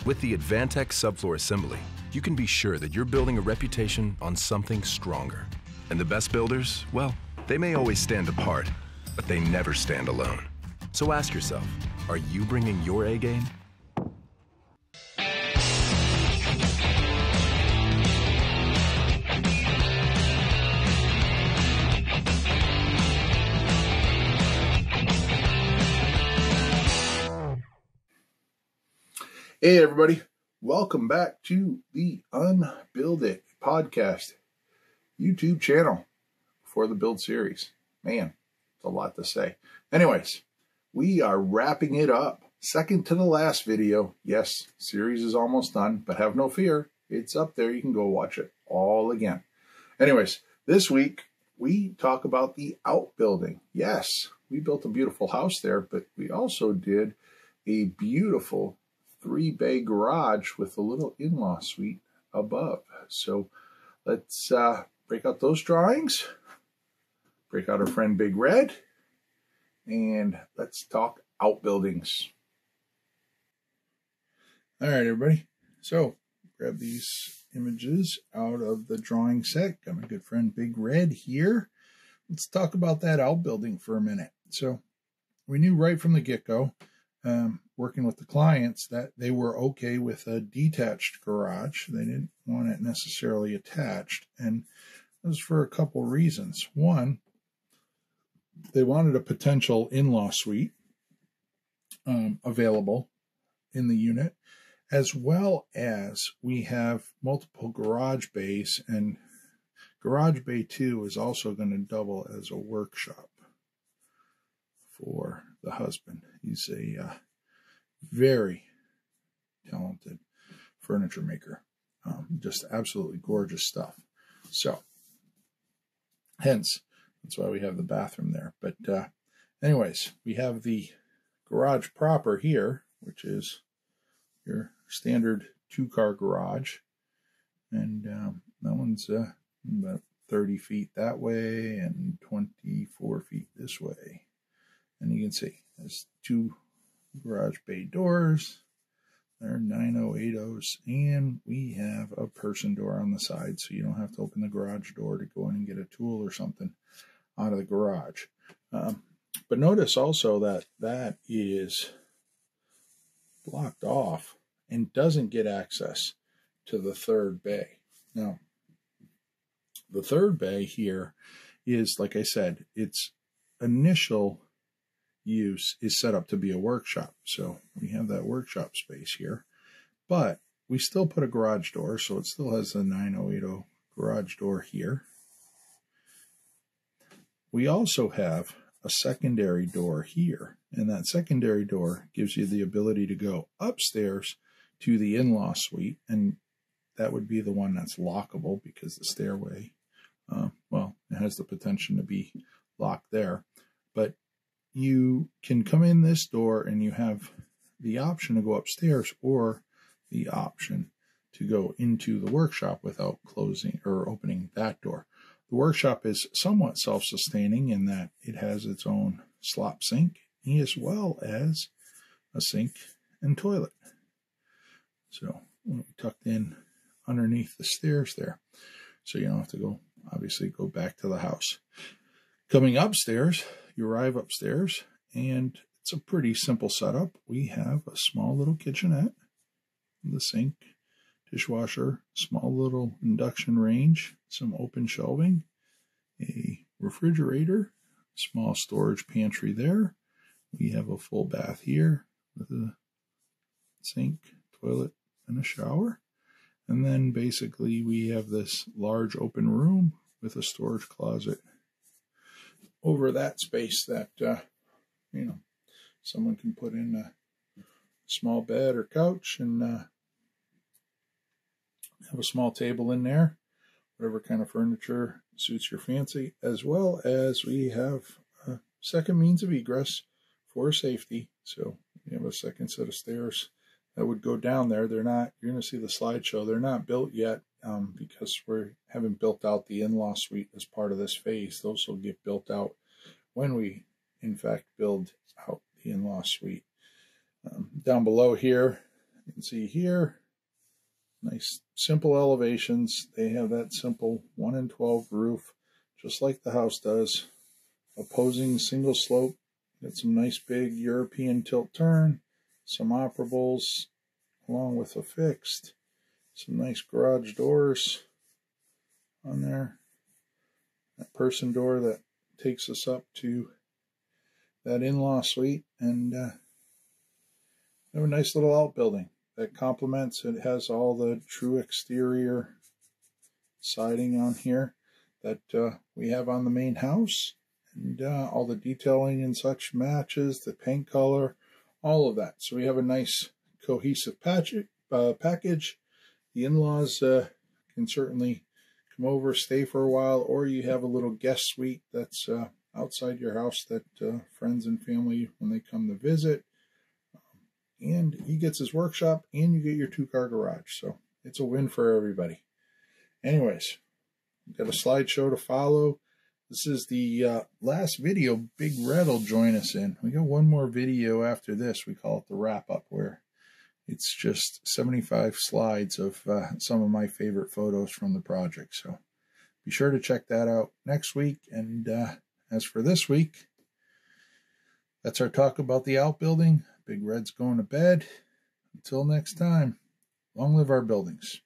With the Advantech subfloor assembly, you can be sure that you're building a reputation on something stronger. And the best builders, well, they may always stand apart, but they never stand alone. So ask yourself, are you bringing your A game? Hey everybody, welcome back to the Outbuilding podcast YouTube channel for the build series. Man, it's a lot to say. Anyways, we are wrapping it up. Second to the last video. Yes, series is almost done, but have no fear. It's up there. You can go watch it all again. Anyways, this week we talk about the Outbuilding. Yes, we built a beautiful house there, but we also did a beautiful 3-bay garage with a little in-law suite above. So let's break out those drawings, break out our friend Big Red, and let's talk outbuildings. All right, everybody. So grab these images out of the drawing set. Got my good friend Big Red here. Let's talk about that outbuilding for a minute. So we knew right from the get-go, working with the clients, that they were okay with a detached garage. They didn't want it necessarily attached, and it was for a couple reasons. One, they wanted a potential in-law suite available in the unit, as well as we have multiple garage bays, and garage bay 2 is also going to double as a workshop for the husband. He's a very talented furniture maker. Just absolutely gorgeous stuff. So, hence, that's why we have the bathroom there. But anyways, we have the garage proper here, which is your standard 2-car garage. And that one's about 30 feet that way and 24 feet this way. And you can see there's 2 garage bay doors. They're 9080s, and we have a person door on the side, so you don't have to open the garage door to go in and get a tool or something out of the garage. But notice also that that is blocked off and doesn't get access to the 3rd bay. Now, the 3rd bay here is, like I said, its initial use is set up to be a workshop. So we have that workshop space here, but we still put a garage door, so it still has the 9080 garage door here. We also have a secondary door here, and that secondary door gives you the ability to go upstairs to the in-law suite, and that would be the one that's lockable because the stairway, well, it has the potential to be locked there. But you can come in this door and you have the option to go upstairs or the option to go into the workshop without closing or opening that door. The workshop is somewhat self-sustaining in that it has its own slop sink as well as a sink and toilet. So tucked in underneath the stairs there. So you don't have to go, obviously, go back to the house. Coming upstairs, you arrive upstairs, and it's a pretty simple setup. We have a small little kitchenette, the sink, dishwasher, small little induction range, some open shelving, a refrigerator, small storage pantry there. We have a full bath here with a sink, toilet, and a shower. And then basically we have this large open room with a storage closet over that space that, you know, someone can put in a small bed or couch and have a small table in there, whatever kind of furniture suits your fancy, as well as we have a second means of egress for safety. So we have a second set of stairs that would go down there. They're not, you're going to see the slideshow, they're not built yet because we haven't built out the in-law suite as part of this phase. Those will get built out when we, in fact, build out the in-law suite. Down below here You can see here, nice simple elevations. They have that simple 1 in 12 roof, just like the house does. Opposing single slope. Got some nice big European tilt turn, some operables along with a fixed, some nice garage doors on there. That person door that takes us up to that in-law suite, and have a nice little outbuilding that complements. It has all the true exterior siding on here that we have on the main house, and all the detailing and such matches, the paint color, all of that. So we have a nice cohesive package. The in-laws can certainly come over, stay for a while, or you have a little guest suite that's outside your house that friends and family, when they come to visit. And he gets his workshop, and you get your 2-car garage. So it's a win for everybody. Anyways, got a slideshow to follow. This is the last video Big Red will join us in. We got one more video after this. We call it the wrap-up, where it's just 75 slides of some of my favorite photos from the project. So be sure to check that out next week. And as for this week, that's our talk about the outbuilding. Big Red's going to bed. Until next time, long live our buildings.